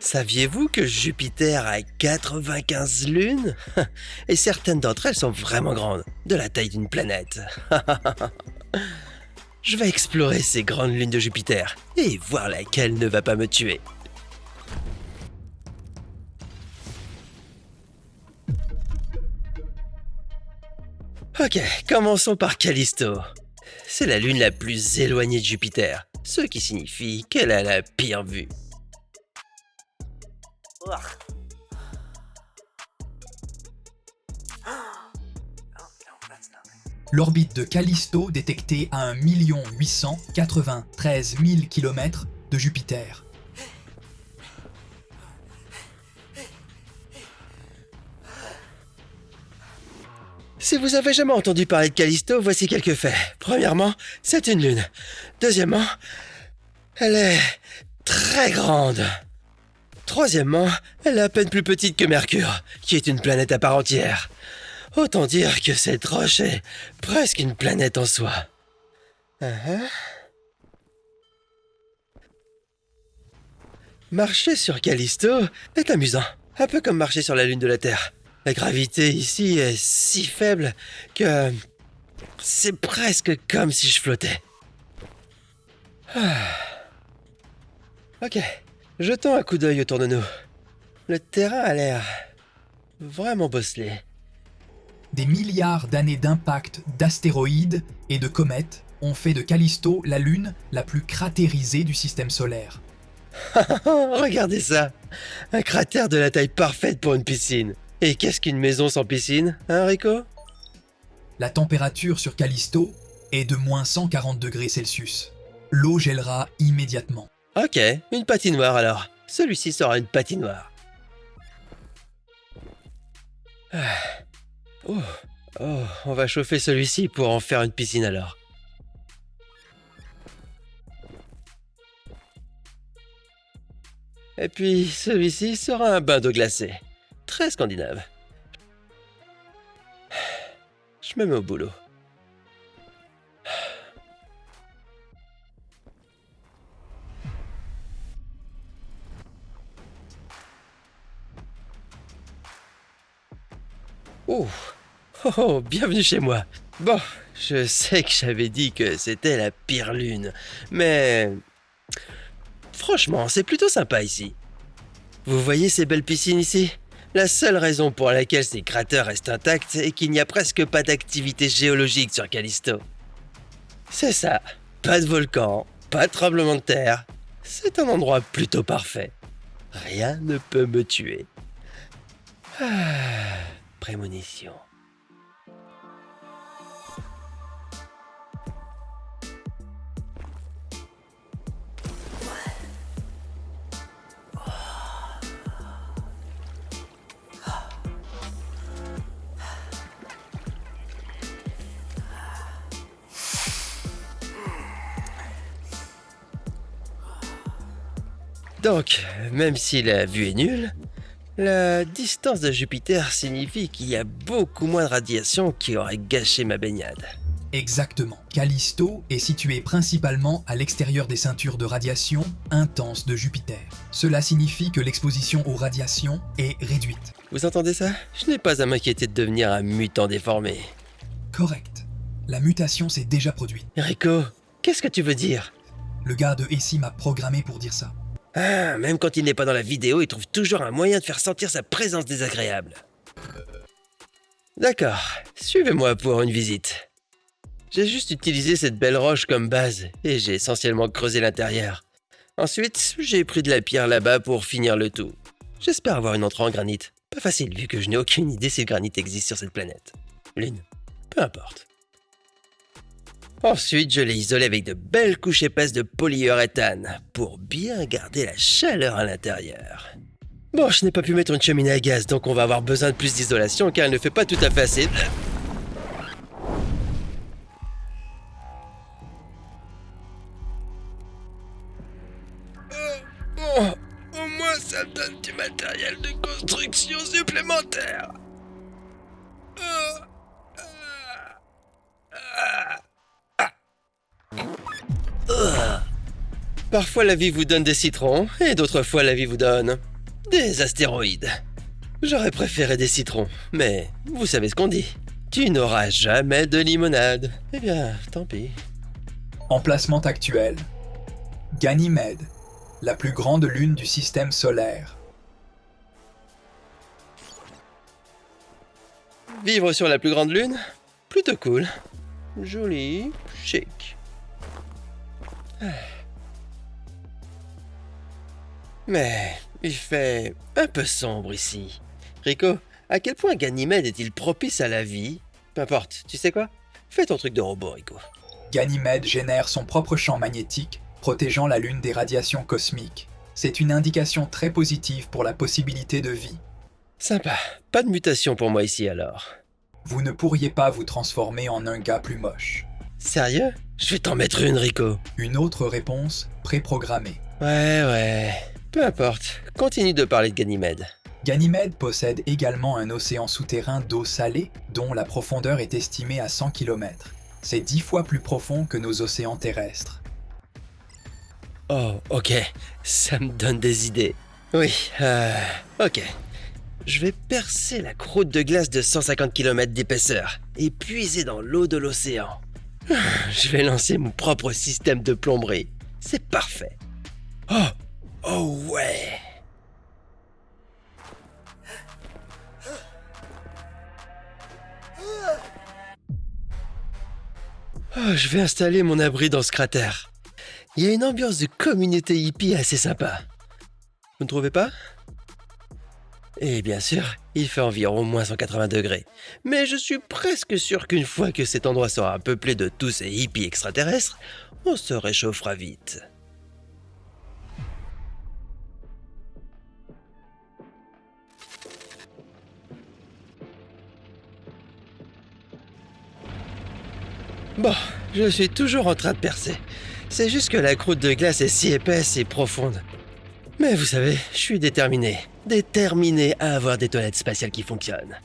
Saviez-vous que Jupiter a 95 lunes? Et certaines d'entre elles sont vraiment grandes, de la taille d'une planète. Je vais explorer ces grandes lunes de Jupiter et voir laquelle ne va pas me tuer. Ok, commençons par Callisto. C'est la lune la plus éloignée de Jupiter, ce qui signifie qu'elle a la pire vue. L'orbite de Callisto détectée à 1 893 000 km de Jupiter. Si vous avez jamais entendu parler de Callisto, voici quelques faits. Premièrement, c'est une lune. Deuxièmement, elle est très grande. Troisièmement, elle est à peine plus petite que Mercure, qui est une planète à part entière. Autant dire que cette roche est presque une planète en soi. Marcher sur Callisto est amusant, un peu comme marcher sur la lune de la Terre. La gravité ici est si faible que c'est presque comme si je flottais. Ok, jetons un coup d'œil autour de nous. Le terrain a l'air vraiment bosselé. Des milliards d'années d'impact d'astéroïdes et de comètes ont fait de Callisto la lune la plus cratérisée du système solaire. Regardez ça! Un cratère de la taille parfaite pour une piscine. Et qu'est-ce qu'une maison sans piscine, hein Rico? La température sur Callisto est de moins 140 degrés Celsius. L'eau gèlera immédiatement. Ok, une patinoire alors. Celui-ci sera une patinoire. Oh, on va chauffer celui-ci pour en faire une piscine alors. Et puis celui-ci sera un bain d'eau glacée. Très scandinave. Je me mets au boulot. Bienvenue chez moi. Bon, je sais que j'avais dit que c'était la pire lune, mais franchement, c'est plutôt sympa ici. Vous voyez ces belles piscines ici? La seule raison pour laquelle ces cratères restent intacts est qu'il n'y a presque pas d'activité géologique sur Callisto. C'est ça, pas de volcan, pas de tremblement de terre. C'est un endroit plutôt parfait. Rien ne peut me tuer. Prémonition. Donc, même si la vue est nulle, la distance de Jupiter signifie qu'il y a beaucoup moins de radiation qui aurait gâché ma baignade. Exactement. Callisto est situé principalement à l'extérieur des ceintures de radiation intense de Jupiter. Cela signifie que l'exposition aux radiations est réduite. Vous entendez ça? Je n'ai pas à m'inquiéter de devenir un mutant déformé. Correct. La mutation s'est déjà produite. Rico, qu'est-ce que tu veux dire? Le gars de Essie m'a programmé pour dire ça. Ah, même quand il n'est pas dans la vidéo, il trouve toujours un moyen de faire sentir sa présence désagréable. D'accord, suivez-moi pour une visite. J'ai juste utilisé cette belle roche comme base et j'ai essentiellement creusé l'intérieur. Ensuite, j'ai pris de la pierre là-bas pour finir le tout. J'espère avoir une entrée en granit. Pas facile vu que je n'ai aucune idée si le granit existe sur cette planète. Lune, peu importe. Ensuite, je l'ai isolé avec de belles couches épaisses de polyuréthane pour bien garder la chaleur à l'intérieur. Bon, je n'ai pas pu mettre une cheminée à gaz, donc on va avoir besoin de plus d'isolation car elle ne fait pas tout à fait assez. Bon, au moins ça me donne du matériel de construction supplémentaire. Parfois la vie vous donne des citrons, et d'autres fois la vie vous donne Des astéroïdes. J'aurais préféré des citrons, mais vous savez ce qu'on dit. Tu n'auras jamais de limonade. Eh bien, tant pis. Emplacement actuel. Ganymède, la plus grande lune du système solaire. Vivre sur la plus grande lune? Plutôt cool. Joli, chic. Mais il fait un peu sombre ici. Rico, à quel point Ganymède est-il propice à la vie? Peu importe, tu sais quoi? Fais ton truc de robot, Rico. Ganymède génère son propre champ magnétique, protégeant la Lune des radiations cosmiques. C'est une indication très positive pour la possibilité de vie. Sympa. Pas de mutation pour moi ici alors. Vous ne pourriez pas vous transformer en un gars plus moche. Sérieux? Je vais t'en mettre une, Rico. Une autre réponse préprogrammée. Ouais. Peu importe. Continue de parler de Ganymède. Ganymède possède également un océan souterrain d'eau salée dont la profondeur est estimée à 100 km. C'est 10 fois plus profond que nos océans terrestres. Oh, ok. Ça me donne des idées. Oui, ok. Je vais percer la croûte de glace de 150 km d'épaisseur et puiser dans l'eau de l'océan. Je vais lancer mon propre système de plomberie. C'est parfait. Oh ouais. Je vais installer mon abri dans ce cratère. Il y a une ambiance de communauté hippie assez sympa. Vous ne trouvez pas? Et bien sûr, il fait environ moins 180 degrés. Mais je suis presque sûr qu'une fois que cet endroit sera peuplé de tous ces hippies extraterrestres, on se réchauffera vite. Bon, je suis toujours en train de percer. C'est juste que la croûte de glace est si épaisse et profonde. Mais vous savez, je suis déterminé. Déterminé à avoir des toilettes spatiales qui fonctionnent.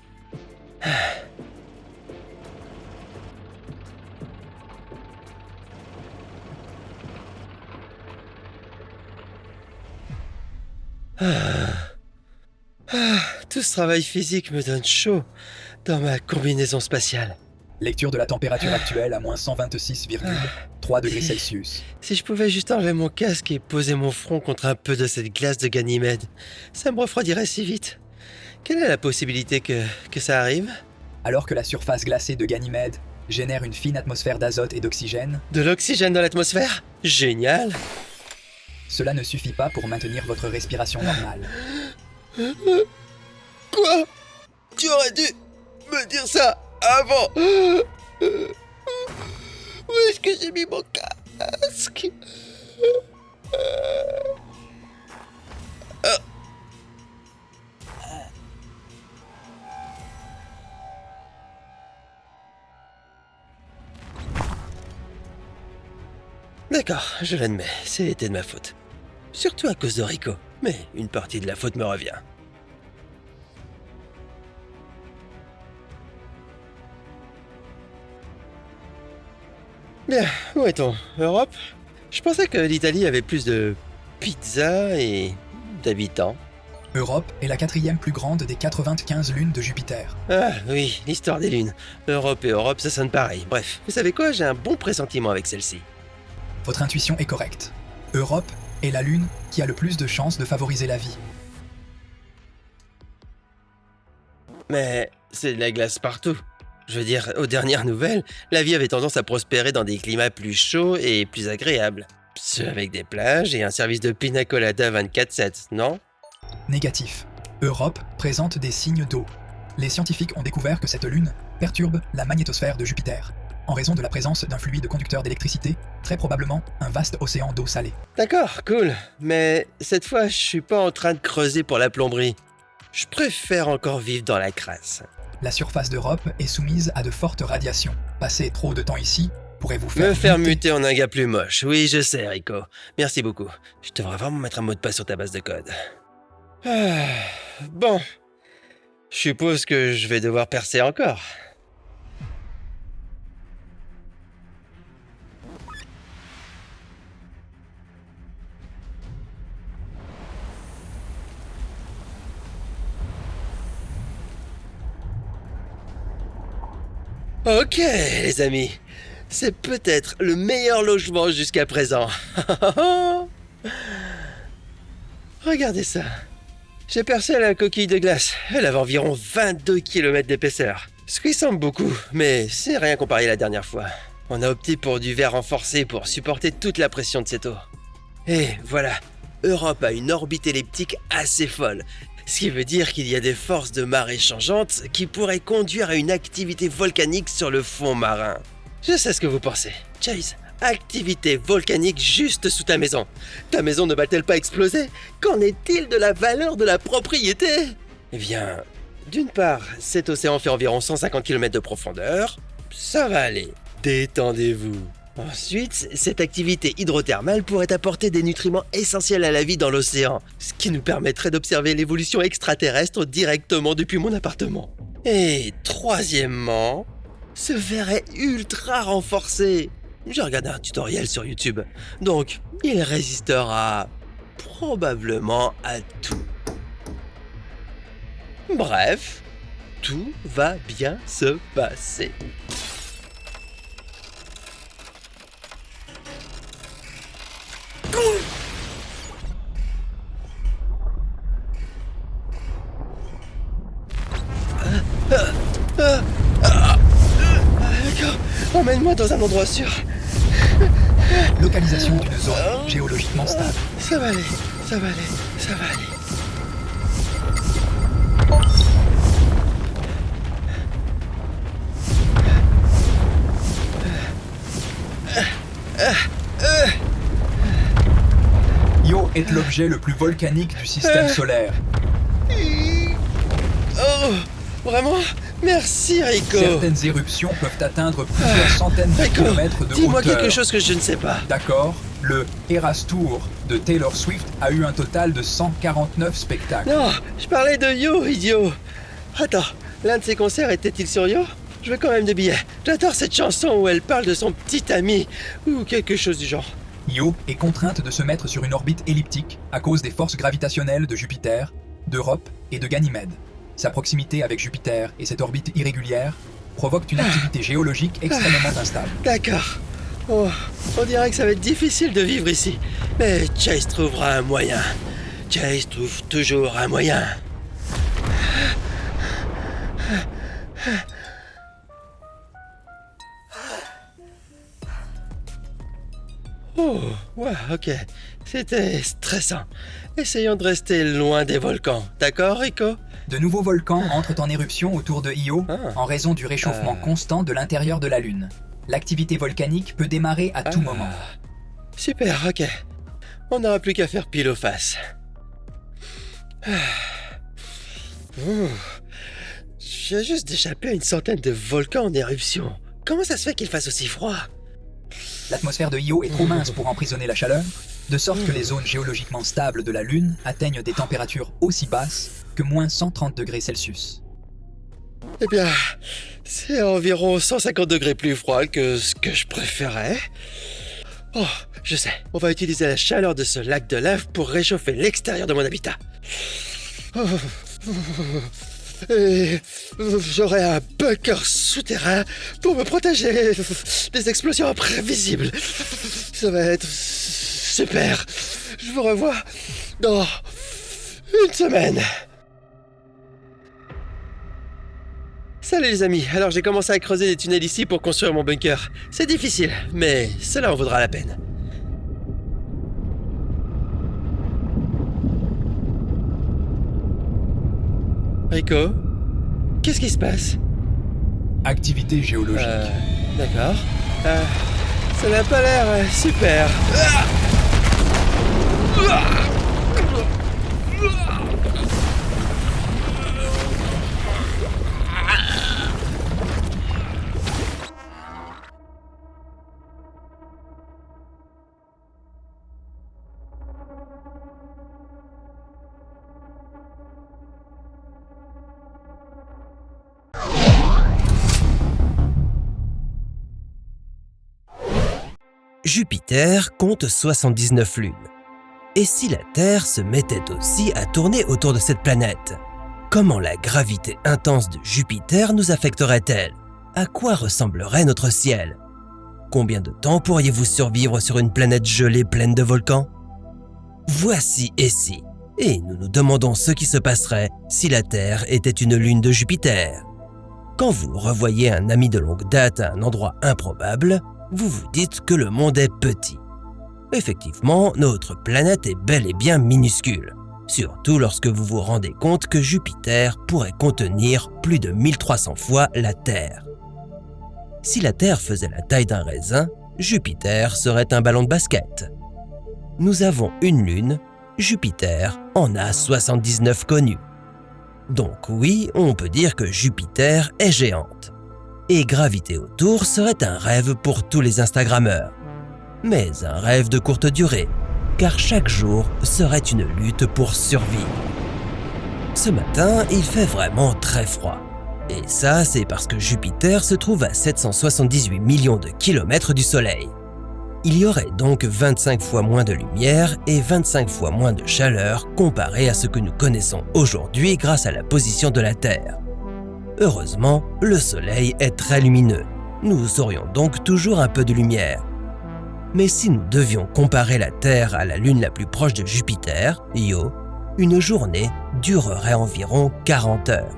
Tout ce travail physique me donne chaud dans ma combinaison spatiale. Lecture de la température actuelle à moins 126,3 degrés Celsius. Si je pouvais juste enlever mon casque et poser mon front contre un peu de cette glace de Ganymède, ça me refroidirait si vite. Quelle est la possibilité que ça arrive? Alors que la surface glacée de Ganymède génère une fine atmosphère d'azote et d'oxygène, De l'oxygène dans l'atmosphère? Génial! cela ne suffit pas pour maintenir votre respiration normale. Quoi? Tu aurais dû me dire ça avant! Où est-ce que j'ai mis mon casque? D'accord, je l'admets, c'était de ma faute. Surtout à cause de Rico, mais une partie de la faute me revient. Bien, où est-on? Europe? Je pensais que l'Italie avait plus de pizza et d'habitants. Europe est la quatrième plus grande des 95 lunes de Jupiter. Ah oui, l'histoire des lunes. Europe et Europe, ça sonne pareil. Bref, vous savez quoi? J'ai un bon pressentiment avec celle-ci. Votre intuition est correcte. Europe est la lune qui a le plus de chances de favoriser la vie. Mais c'est de la glace partout. Je veux dire, aux dernières nouvelles, la vie avait tendance à prospérer dans des climats plus chauds et plus agréables. Ceux avec des plages et un service de pina colada 24/7, non? Négatif. Europe présente des signes d'eau. Les scientifiques ont découvert que cette lune perturbe la magnétosphère de Jupiter, en raison de la présence d'un fluide conducteur d'électricité, très probablement un vaste océan d'eau salée. D'accord, cool. Mais cette fois, je suis pas en train de creuser pour la plomberie. Je préfère encore vivre dans la crasse. La surface d'Europe est soumise à de fortes radiations. Passer trop de temps ici pourrait vous Me faire muter. muter en un gars plus moche. Oui, je sais, Rico. Merci beaucoup. Je devrais vraiment mettre un mot de passe sur ta base de code. Bon. Je suppose que je vais devoir percer encore. Ok, les amis. C'est peut-être le meilleur logement jusqu'à présent. Regardez ça. J'ai percé la coquille de glace. Elle avait environ 22 km d'épaisseur. Ce qui semble beaucoup, mais c'est rien comparé à la dernière fois. On a opté pour du verre renforcé pour supporter toute la pression de cette eau. Et voilà, Europe a une orbite elliptique assez folle. Ce qui veut dire qu'il y a des forces de marée changeantes qui pourraient conduire à une activité volcanique sur le fond marin. Je sais ce que vous pensez. Chase, activité volcanique juste sous ta maison. Ta maison ne va-t-elle pas exploser? Qu'en est-il de la valeur de la propriété? Eh bien, d'une part, cet océan fait environ 150 km de profondeur. Ça va aller. Détendez-vous. Ensuite, cette activité hydrothermale pourrait apporter des nutriments essentiels à la vie dans l'océan, ce qui nous permettrait d'observer l'évolution extraterrestre directement depuis mon appartement. Et troisièmement, ce verre est ultra renforcé. J'ai regardé un tutoriel sur YouTube, donc il résistera probablement à tout. Bref, tout va bien se passer. D'accord, emmène-moi dans un endroit sûr. Localisation d'une zone géologiquement stable. Ça va aller, ça va aller, ça va aller. Io est l'objet le plus volcanique du système solaire. Oh, vraiment? Merci, Rico. Certaines éruptions peuvent atteindre plusieurs centaines de Rico, kilomètres de hauteur. dis-moi quelque chose que je ne sais pas. D'accord, le Eras Tour de Taylor Swift a eu un total de 149 spectacles. Non, je parlais de Yo, idiot. Attends, l'un de ses concerts était-il sur Yo? Je veux quand même des billets. J'adore cette chanson où elle parle de son petit ami, ou quelque chose du genre. Io est contrainte de se mettre sur une orbite elliptique à cause des forces gravitationnelles de Jupiter, d'Europe et de Ganymède. Sa proximité avec Jupiter et cette orbite irrégulière provoquent une activité géologique extrêmement instable. D'accord. Oh, on dirait que ça va être difficile de vivre ici. Mais Chase trouvera un moyen. Chase trouve toujours un moyen. Oh, ouais, ok. C'était stressant. Essayons de rester loin des volcans. D'accord, Rico? De nouveaux volcans entrent en éruption autour de Io en raison du réchauffement constant de l'intérieur de la Lune. L'activité volcanique peut démarrer à tout moment. Super, ok. On n'aura plus qu'à faire pile ou face. J'ai juste échappé à une centaine de volcans en éruption. Comment ça se fait qu'il fasse aussi froid? L'atmosphère de Io est trop mince pour emprisonner la chaleur, de sorte que les zones géologiquement stables de la Lune atteignent des températures aussi basses que moins 130 degrés Celsius. Eh bien, c'est environ 150 degrés plus froid que ce que je préférais. Oh, je sais, on va utiliser la chaleur de ce lac de lave pour réchauffer l'extérieur de mon habitat. Et j'aurai un bunker souterrain pour me protéger des explosions imprévisibles. Ça va être super. Je vous revois dans une semaine. Salut les amis, alors j'ai commencé à creuser des tunnels ici pour construire mon bunker. C'est difficile, mais cela en vaudra la peine. Rico, qu'est-ce qui se passe? Activité géologique. D'accord. Ça n'a pas l'air super. Jupiter compte 79 lunes. Et si la Terre se mettait aussi à tourner autour de cette planète? Comment la gravité intense de Jupiter nous affecterait-elle? à quoi ressemblerait notre ciel? Combien de temps pourriez-vous survivre sur une planète gelée pleine de volcans? Voici Essie, et nous nous demandons ce qui se passerait si la Terre était une lune de Jupiter. Quand vous revoyez un ami de longue date à un endroit improbable, vous vous dites que le monde est petit. Effectivement, notre planète est bel et bien minuscule, surtout lorsque vous vous rendez compte que Jupiter pourrait contenir plus de 1300 fois la Terre. Si la Terre faisait la taille d'un raisin, Jupiter serait un ballon de basket. Nous avons une lune, Jupiter en a 79 connues. Donc oui, on peut dire que Jupiter est géante. Et graviter autour serait un rêve pour tous les Instagrammeurs. Mais un rêve de courte durée, car chaque jour serait une lutte pour survivre. Ce matin, il fait vraiment très froid. Et ça, c'est parce que Jupiter se trouve à 778 millions de kilomètres du Soleil. Il y aurait donc 25 fois moins de lumière et 25 fois moins de chaleur comparé à ce que nous connaissons aujourd'hui grâce à la position de la Terre. Heureusement, le Soleil est très lumineux. Nous aurions donc toujours un peu de lumière. Mais si nous devions comparer la Terre à la Lune la plus proche de Jupiter, Io, une journée durerait environ 40 heures.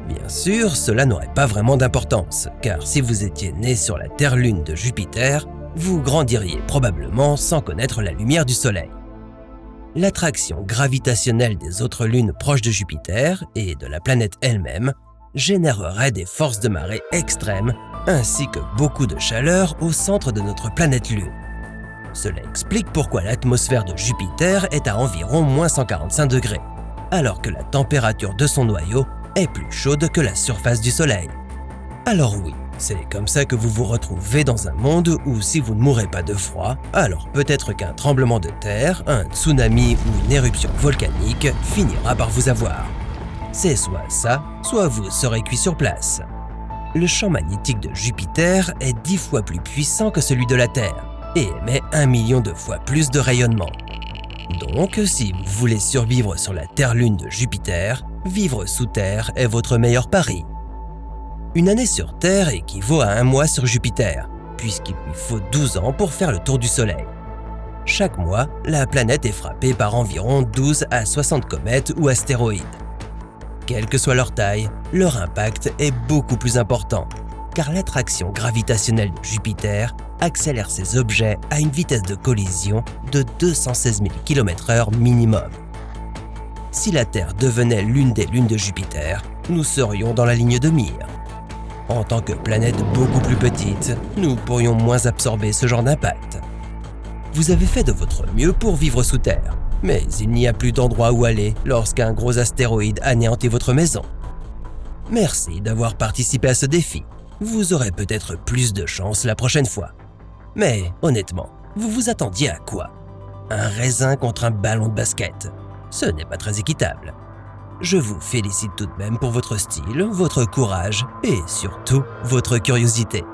Bien sûr, cela n'aurait pas vraiment d'importance, car si vous étiez né sur la Terre-Lune de Jupiter, vous grandiriez probablement sans connaître la lumière du Soleil. L'attraction gravitationnelle des autres lunes proches de Jupiter et de la planète elle-même générerait des forces de marée extrêmes ainsi que beaucoup de chaleur au centre de notre planète Lune. Cela explique pourquoi l'atmosphère de Jupiter est à environ moins 145 degrés, alors que la température de son noyau est plus chaude que la surface du Soleil. Alors oui, c'est comme ça que vous vous retrouvez dans un monde où si vous ne mourrez pas de froid, alors peut-être qu'un tremblement de terre, un tsunami ou une éruption volcanique finira par vous avoir. C'est soit ça, soit vous serez cuit sur place. Le champ magnétique de Jupiter est 10 fois plus puissant que celui de la Terre et émet 1 million de fois plus de rayonnement. Donc, si vous voulez survivre sur la Terre-Lune de Jupiter, vivre sous terre est votre meilleur pari. Une année sur Terre équivaut à un mois sur Jupiter, puisqu'il lui faut 12 ans pour faire le tour du Soleil. Chaque mois, la planète est frappée par environ 12 à 60 comètes ou astéroïdes. Quelle que soit leur taille, leur impact est beaucoup plus important, car l'attraction gravitationnelle de Jupiter accélère ces objets à une vitesse de collision de 216 000 km/h minimum. Si la Terre devenait l'une des lunes de Jupiter, nous serions dans la ligne de mire. En tant que planète beaucoup plus petite, nous pourrions moins absorber ce genre d'impact. Vous avez fait de votre mieux pour vivre sous terre, mais il n'y a plus d'endroit où aller lorsqu'un gros astéroïde anéantit votre maison. Merci d'avoir participé à ce défi. Vous aurez peut-être plus de chance la prochaine fois. Mais honnêtement, vous vous attendiez à quoi? Un raisin contre un ballon de basket? Ce n'est pas très équitable. Je vous félicite tout de même pour votre style, votre courage et surtout votre curiosité.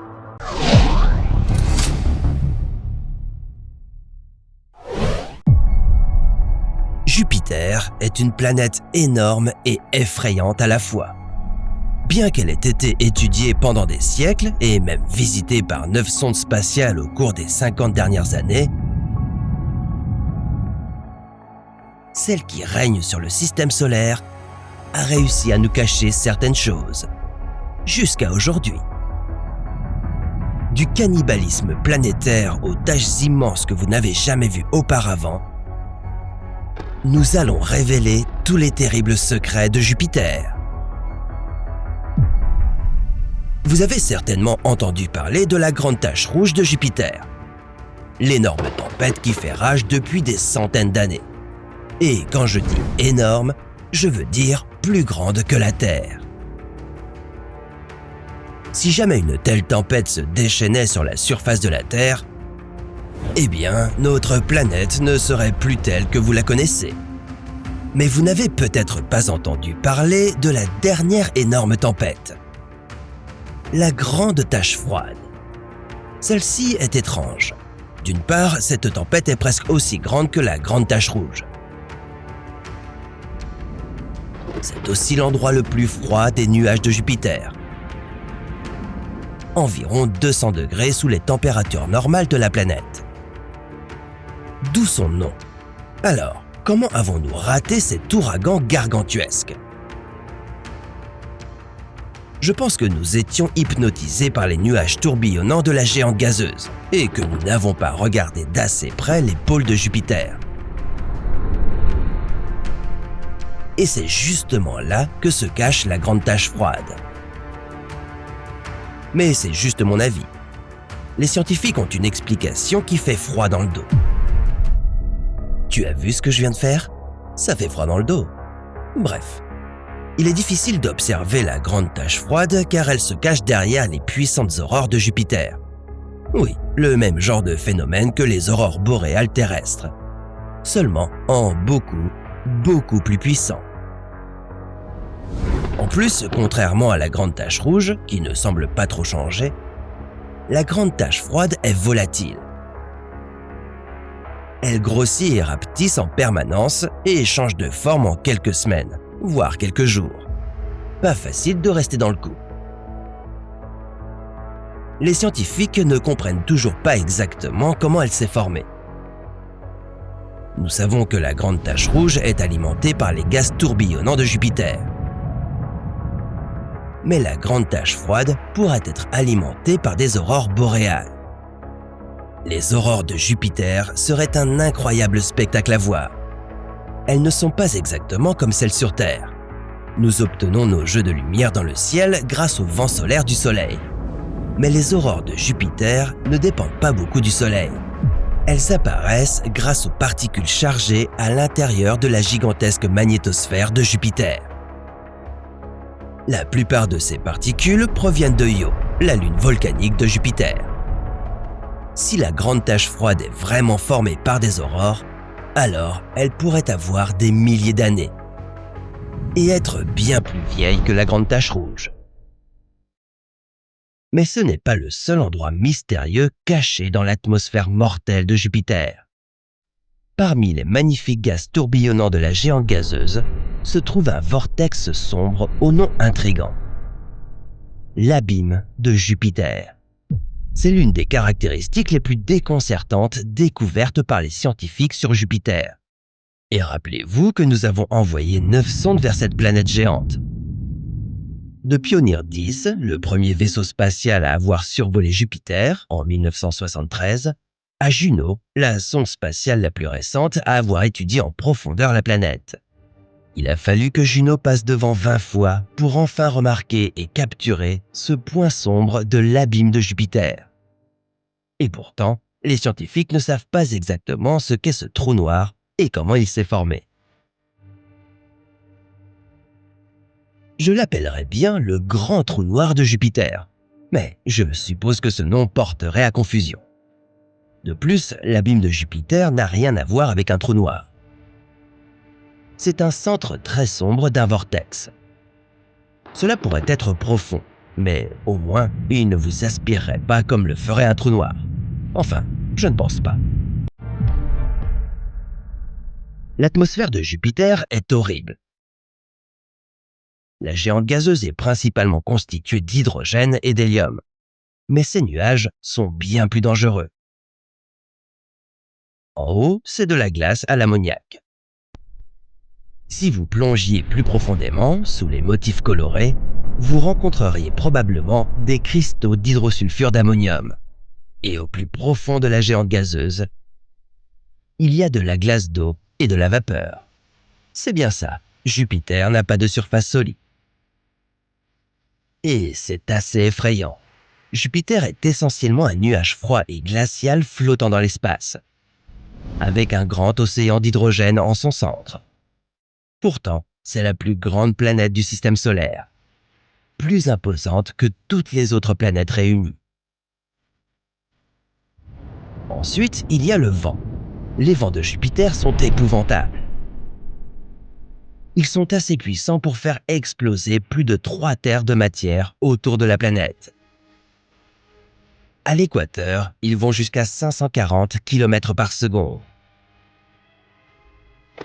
Jupiter est une planète énorme et effrayante à la fois. Bien qu'elle ait été étudiée pendant des siècles et même visitée par 9 sondes spatiales au cours des 50 dernières années, celle qui règne sur le système solaire a réussi à nous cacher certaines choses, jusqu'à aujourd'hui. Du cannibalisme planétaire aux tâches immenses que vous n'avez jamais vues auparavant, nous allons révéler tous les terribles secrets de Jupiter. Vous avez certainement entendu parler de la grande tache rouge de Jupiter, l'énorme tempête qui fait rage depuis des centaines d'années. Et quand je dis énorme, je veux dire plus grande que la Terre. Si jamais une telle tempête se déchaînait sur la surface de la Terre, eh bien, notre planète ne serait plus telle que vous la connaissez. Mais vous n'avez peut-être pas entendu parler de la dernière énorme tempête, la grande tache froide. Celle-ci est étrange. D'une part, cette tempête est presque aussi grande que la grande tache rouge. C'est aussi l'endroit le plus froid des nuages de Jupiter. environ 200 degrés sous les températures normales de la planète. D'où son nom. Alors, comment avons-nous raté cet ouragan gargantuesque? Je pense que nous étions hypnotisés par les nuages tourbillonnants de la géante gazeuse et que nous n'avons pas regardé d'assez près les pôles de Jupiter. Et c'est justement là que se cache la grande tache froide. Mais c'est juste mon avis. Les scientifiques ont une explication qui fait froid dans le dos. Tu as vu ce que je viens de faire? Ça fait froid dans le dos. Bref. Il est difficile d'observer la grande tache froide car elle se cache derrière les puissantes aurores de Jupiter. Oui, le même genre de phénomène que les aurores boréales terrestres. Seulement en beaucoup plus puissant. En plus, contrairement à la grande tache rouge, qui ne semble pas trop changer, la grande tache froide est volatile. Elle grossit et rapetisse en permanence et change de forme en quelques semaines, voire quelques jours. Pas facile de rester dans le coup. Les scientifiques ne comprennent toujours pas exactement comment elle s'est formée. Nous savons que la grande tache rouge est alimentée par les gaz tourbillonnants de Jupiter. Mais la grande tache froide pourrait être alimentée par des aurores boréales. Les aurores de Jupiter seraient un incroyable spectacle à voir. Elles ne sont pas exactement comme celles sur Terre. Nous obtenons nos jeux de lumière dans le ciel grâce au vent solaire du Soleil. Mais les aurores de Jupiter ne dépendent pas beaucoup du Soleil. Elles apparaissent grâce aux particules chargées à l'intérieur de la gigantesque magnétosphère de Jupiter. La plupart de ces particules proviennent de Io, la lune volcanique de Jupiter. Si la grande tache froide est vraiment formée par des aurores, alors elle pourrait avoir des milliers d'années et être bien plus vieille que la grande tache rouge. Mais ce n'est pas le seul endroit mystérieux caché dans l'atmosphère mortelle de Jupiter. Parmi les magnifiques gaz tourbillonnants de la géante gazeuse se trouve un vortex sombre au nom intrigant. L'abîme de Jupiter. C'est l'une des caractéristiques les plus déconcertantes découvertes par les scientifiques sur Jupiter. Et rappelez-vous que nous avons envoyé 9 sondes vers cette planète géante. De Pioneer 10, le premier vaisseau spatial à avoir survolé Jupiter en 1973, à Juno, la sonde spatiale la plus récente à avoir étudié en profondeur la planète. Il a fallu que Juno passe devant 20 fois pour enfin remarquer et capturer ce point sombre de l'abîme de Jupiter. Et pourtant, les scientifiques ne savent pas exactement ce qu'est ce trou noir et comment il s'est formé. Je l'appellerais bien le grand trou noir de Jupiter, mais je suppose que ce nom porterait à confusion. De plus, l'abîme de Jupiter n'a rien à voir avec un trou noir. C'est un centre très sombre d'un vortex. Cela pourrait être profond, mais au moins, il ne vous aspirerait pas comme le ferait un trou noir. Enfin, je ne pense pas. L'atmosphère de Jupiter est horrible. La géante gazeuse est principalement constituée d'hydrogène et d'hélium, mais ces nuages sont bien plus dangereux. En haut, c'est de la glace à l'ammoniac. Si vous plongiez plus profondément, sous les motifs colorés, vous rencontreriez probablement des cristaux d'hydrosulfure d'ammonium. Et au plus profond de la géante gazeuse, il y a de la glace d'eau et de la vapeur. C'est bien ça, Jupiter n'a pas de surface solide. Et c'est assez effrayant. Jupiter est essentiellement un nuage froid et glacial flottant dans l'espace, avec un grand océan d'hydrogène en son centre. Pourtant, c'est la plus grande planète du système solaire, plus imposante que toutes les autres planètes réunies. Ensuite, il y a le vent. Les vents de Jupiter sont épouvantables. Ils sont assez puissants pour faire exploser plus de 3 terres de matière autour de la planète. À l'équateur, ils vont jusqu'à 540 km par seconde.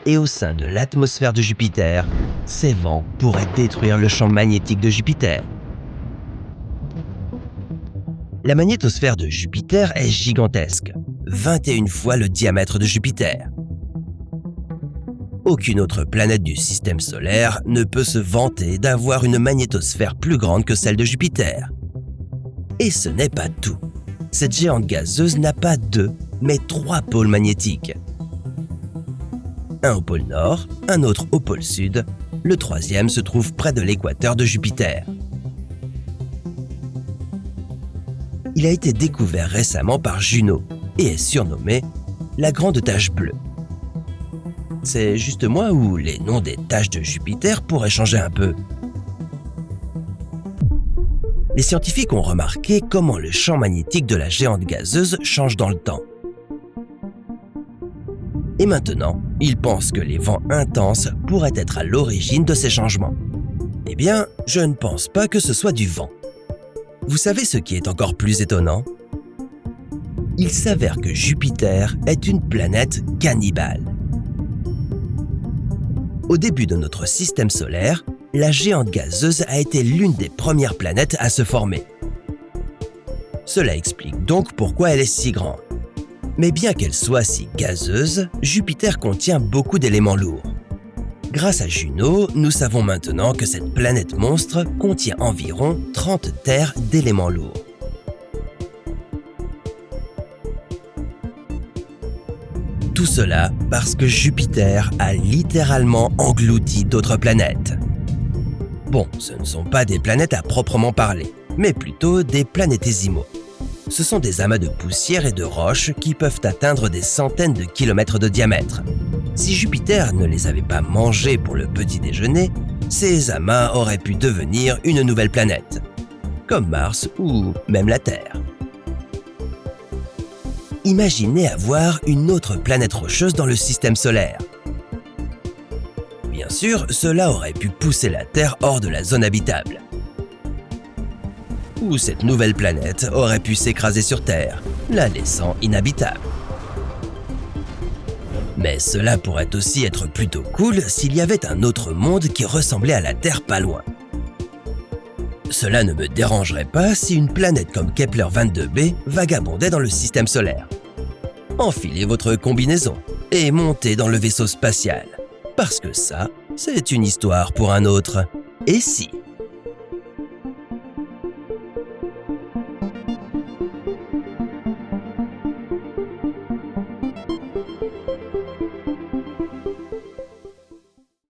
Et au sein de l'atmosphère de Jupiter, ces vents pourraient détruire le champ magnétique de Jupiter. La magnétosphère de Jupiter est gigantesque, 21 fois le diamètre de Jupiter. Aucune autre planète du système solaire ne peut se vanter d'avoir une magnétosphère plus grande que celle de Jupiter. Et ce n'est pas tout. Cette géante gazeuse n'a pas 2, mais 3 pôles magnétiques. Un au pôle nord, un autre au pôle sud, le troisième se trouve près de l'équateur de Jupiter. Il a été découvert récemment par Juno et est surnommé la Grande Tache Bleue. C'est juste moi où les noms des taches de Jupiter pourraient changer un peu. Les scientifiques ont remarqué comment le champ magnétique de la géante gazeuse change dans le temps. Et maintenant, ils pensent que les vents intenses pourraient être à l'origine de ces changements. Eh bien, je ne pense pas que ce soit du vent. Vous savez ce qui est encore plus étonnant? Il s'avère que Jupiter est une planète cannibale. Au début de notre système solaire, la géante gazeuse a été l'une des premières planètes à se former. Cela explique donc pourquoi elle est si grande. Mais bien qu'elle soit si gazeuse, Jupiter contient beaucoup d'éléments lourds. Grâce à Juno, nous savons maintenant que cette planète monstre contient environ 30 terres d'éléments lourds. Tout cela parce que Jupiter a littéralement englouti d'autres planètes. Bon, ce ne sont pas des planètes à proprement parler, mais plutôt des planétésimaux. Ce sont des amas de poussière et de roches qui peuvent atteindre des centaines de kilomètres de diamètre. Si Jupiter ne les avait pas mangés pour le petit déjeuner, ces amas auraient pu devenir une nouvelle planète, comme Mars ou même la Terre. Imaginez avoir une autre planète rocheuse dans le système solaire. Bien sûr, cela aurait pu pousser la Terre hors de la zone habitable. Ou cette nouvelle planète aurait pu s'écraser sur Terre, la laissant inhabitable. Mais cela pourrait aussi être plutôt cool s'il y avait un autre monde qui ressemblait à la Terre pas loin. Cela ne me dérangerait pas si une planète comme Kepler 22b vagabondait dans le système solaire. Enfilez votre combinaison et montez dans le vaisseau spatial, parce que ça, c'est une histoire pour un autre. Et si